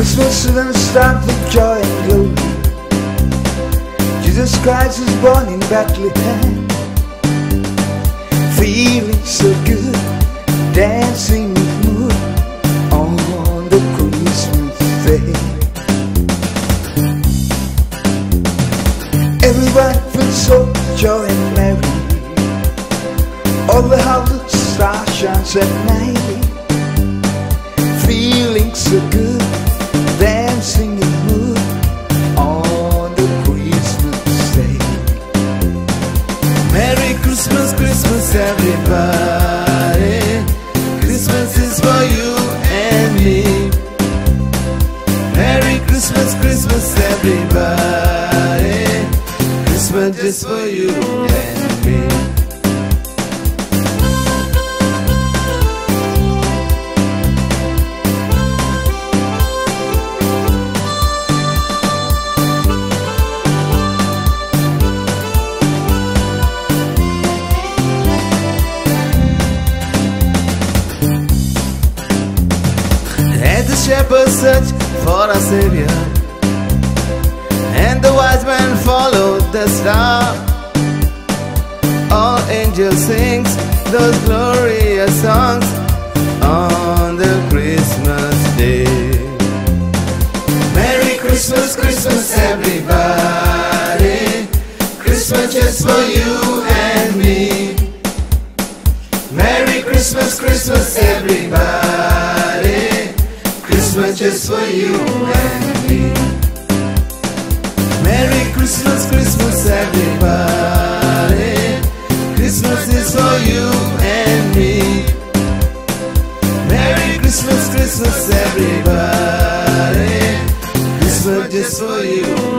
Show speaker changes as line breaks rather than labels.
Christmas is a time for joy and glory. Jesus Christ was born in Bethlehem. Feeling so good, dancing with mood on the Christmas day. Everybody feels so joy and merry. All the houses star shines at night. Feeling so good, dancing in mood on the Christmas day.
Merry Christmas, Christmas everybody. Christmas is for you and me. Merry Christmas, Christmas everybody. Christmas is for you and me. The shepherds searched for a savior, and the wise men followed the star. All angels sing those glorious songs on the Christmas day. Merry Christmas, Christmas everybody. Christmas just for you and me. Merry Christmas, Christmas everybody. Christmas just for you and me. Merry Christmas, Christmas everybody. Christmas is for you and me. Merry Christmas, Christmas everybody. Christmas just for you.